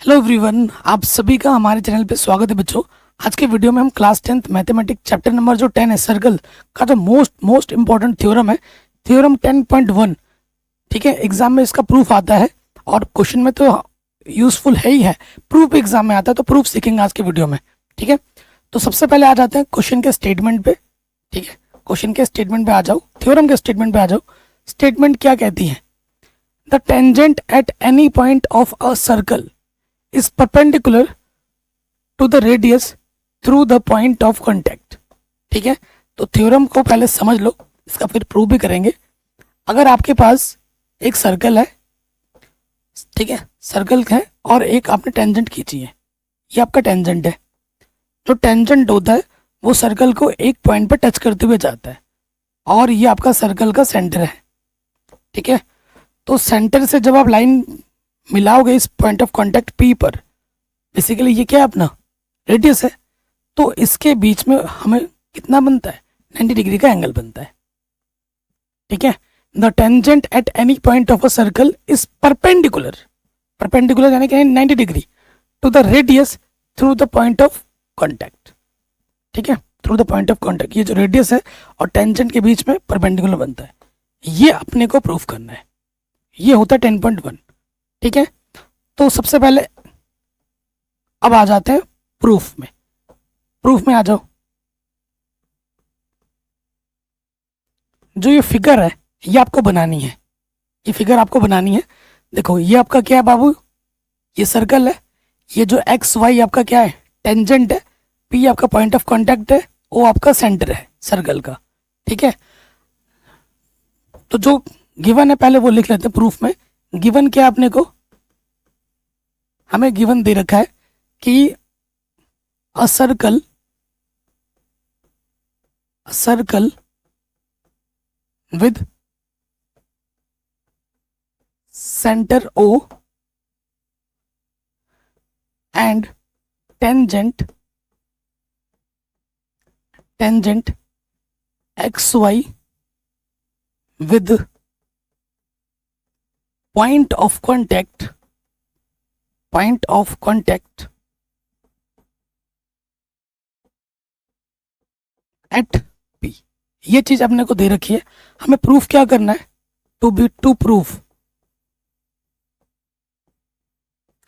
Hello everyone, आप सभी का हमारे चैनल पे स्वागत है बच्चों। आज के वीडियो में हम class 10th mathematics chapter number जो 10 है सर्कल का जो मोस्ट इंपॉर्टेंट थ्योरम है, थ्योरम 10.1। ठीक है, एग्जाम में इसका प्रूफ आता है और क्वेश्चन में तो यूजफुल है ही है, प्रूफ एग्जाम में आता है, तो प्रूफ सीखेंगे आज के वीडियो में। ठीक है, तो सबसे पहले आ जाते हैं क्वेश्चन के स्टेटमेंट पे। ठीक है, क्वेश्चन के स्टेटमेंट पे आ जाओ, थ्योरम के स्टेटमेंट पे आ जाओ। स्टेटमेंट क्या कहती है? The tangent at any point of a circle is perpendicular to the radius through the point of contact। ठीक है, तो थ्योरम को पहले समझ लो, इसका फिर प्रूव भी करेंगे। अगर आपके पास एक सर्कल है, ठीक है, सर्कल है और एक आपने टेंजेंट खींची है, ये आपका टेंजेंट है। जो टेंजेंट होता है वो सर्कल को एक पॉइंट पर टच करते हुए जाता है और ये आपका सर्कल का सेंटर है। ठीक है, तो सेंटर से जब आप लाइन मिलाओगे इस पॉइंट ऑफ कांटेक्ट पी पर, बेसिकली ये क्या है, अपना रेडियस है, तो इसके बीच में हमें कितना बनता है? 90 डिग्री का एंगल बनता है। ठीक है, the tangent at any point of a circle is perpendicular, perpendicular यानी कि 90 degree to the radius through the point of contact. ठीक है, through the point of contact, ये जो रेडियस है और टेंजेंट के बीच में परपेंडिकुलर बनता है, ये अपने को प्रूफ करना है। ये होता है 10.1। ठीक है, तो सबसे पहले अब आ जाते हैं प्रूफ में। प्रूफ में आ जाओ। जो ये फिगर है ये आपको बनानी है, ये फिगर आपको बनानी है। देखो ये आपका क्या है बाबू, ये सर्कल है, ये जो एक्स वाई आपका क्या है, टेंजेंट है, पी आपका पॉइंट ऑफ कांटेक्ट है, ओ आपका सेंटर है सर्कल का। ठीक है, तो जो गिवन है पहले वो लिख लेते हैं प्रूफ में। गिवन क्या अपने को, हमें गिवन दे रखा है कि a circle with centre O and tangent X Y with point of contact at P. ये चीज अपने को दे रखी है, हमें प्रूफ क्या करना है? टू प्रूफ,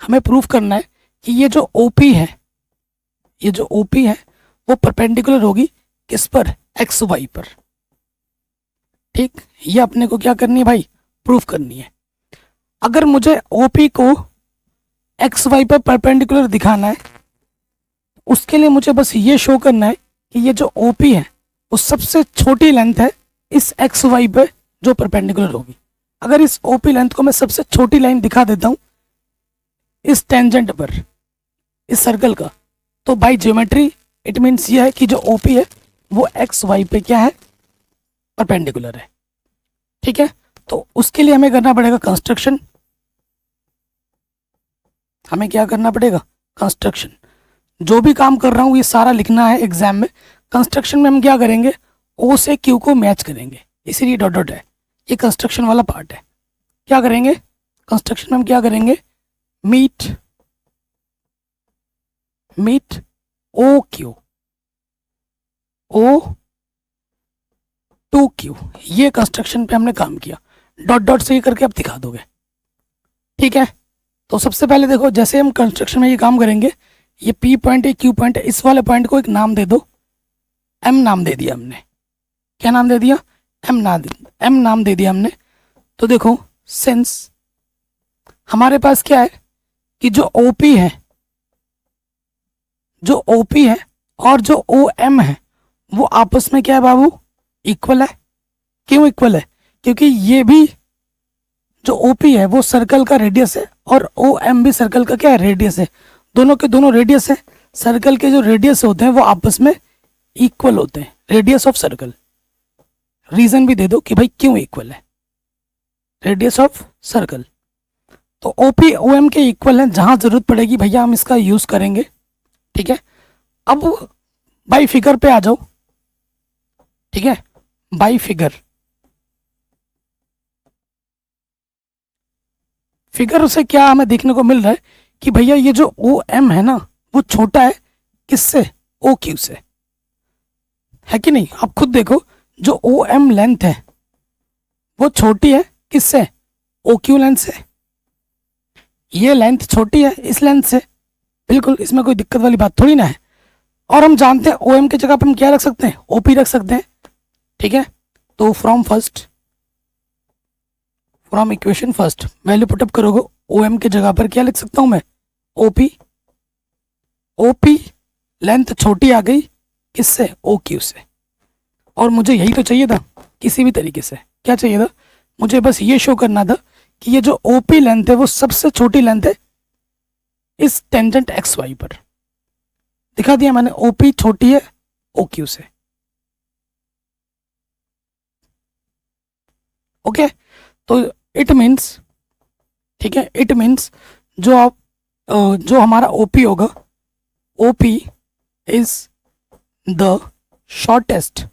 हमें प्रूफ करना है कि ये जो ओपी है, ये जो ओपी है वो परपेंडिकुलर होगी किस पर? एक्स वाई पर। ठीक, ये अपने को क्या करनी है भाई? प्रूफ करनी है। अगर मुझे ओपी को एक्स वाई पर परपेंडिकुलर दिखाना है, उसके लिए मुझे बस ये शो करना है कि ये जो ओपी है वो सबसे छोटी लेंथ है इस एक्स वाई पे जो परपेंडिकुलर होगी। अगर इस ओपी लेंथ को मैं सबसे छोटी लाइन दिखा देता हूं इस टेंजेंट पर, इस सर्कल का, तो बाय ज्योमेट्री इट मीन्स ये है कि जो ओपी है वो एक्स वाई पे क्या है? परपेंडिकुलर है। ठीक है, तो उसके लिए हमें करना पड़ेगा कंस्ट्रक्शन। हमें क्या करना पड़ेगा? कंस्ट्रक्शन। जो भी काम कर रहा हूँ ये सारा लिखना है एग्जाम में। कंस्ट्रक्शन में हम क्या करेंगे? ओ से क्यू को मैच करेंगे, इसीलिए डॉट डॉट है, ये कंस्ट्रक्शन वाला पार्ट है। क्या करेंगे कंस्ट्रक्शन में? हम क्या करेंगे? Meet O Q, O to Q, ये कंस्ट्रक्शन पे हमने काम किया। डॉट डॉट से ये करके आप दिखा दोगे। ठीक है, तो सबसे पहले देखो, जैसे हम कंस्ट्रक्शन में ये काम करेंगे, ये पी पॉइंट है, क्यू पॉइंट है, इस वाले पॉइंट को एक नाम दे दो, एम नाम दे दिया हमने। क्या नाम दे दिया? एम नाम दे दिया हमने। तो देखो, सिंस हमारे पास क्या है कि जो ओपी है, और जो ओ एम है वो आपस में क्या है बाबू? इक्वल है। क्यों इक्वल है? क्योंकि ये भी जो ओपी है वो सर्कल का रेडियस है और ओ एम भी सर्कल का क्या है? रेडियस है। दोनों के दोनों रेडियस है। सर्कल के जो रेडियस होते हैं वो आपस में इक्वल होते हैं, रेडियस ऑफ सर्कल। रीजन भी दे दो कि भाई क्यों इक्वल है, रेडियस ऑफ सर्कल। तो ओपी ओ एम के इक्वल है, जहां जरूरत पड़ेगी भैया हम इसका यूज करेंगे। ठीक है, अब बाई फिगर पे आ जाओ। ठीक है, बाई फिगर से क्या हमें देखने को मिल रहा है कि भैया ये जो ओ एम है ना वो छोटा है किससे, ओ क्यू से, है कि नहीं। आप खुद देखो, जो ओ एम लेंथ है वो छोटी है किससे, ओ क्यू लेंथ से। ये लेंथ छोटी है इस लेंथ से, बिल्कुल इसमें कोई दिक्कत वाली बात थोड़ी ना है। और हम जानते हैं ओ एम की जगह पर हम क्या रख सकते हैं, ओपी रख सकते हैं, ठीक है। तो from equation first value put up करोगे, ओ एम की जगह पर क्या लिख सकता हूं मैं, ओपी। ओपी लेंथ छोटी आ गई किससे, ओ क्यू से। और मुझे यही तो चाहिए था, किसी भी तरीके से क्या चाहिए था, मुझे बस ये शो करना था कि ये जो ओपी लेंथ है वो सबसे छोटी लेंथ है इस टेंजेंट एक्स वाई पर। दिखा दिया मैंने, ओपी छोटी है ओ क्यू से। ओके, तो इट मीन्स, ठीक है, इट मीन्स जो हमारा ओपी होगा, OP is the shortest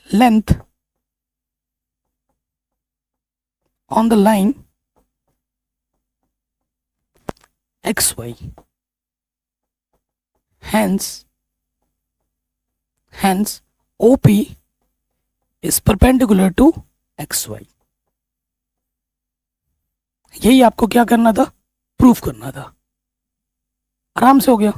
length on the line xy, hence OP is perpendicular to xy। यही आपको क्या करना था, प्रूफ करना था। आराम से हो गया।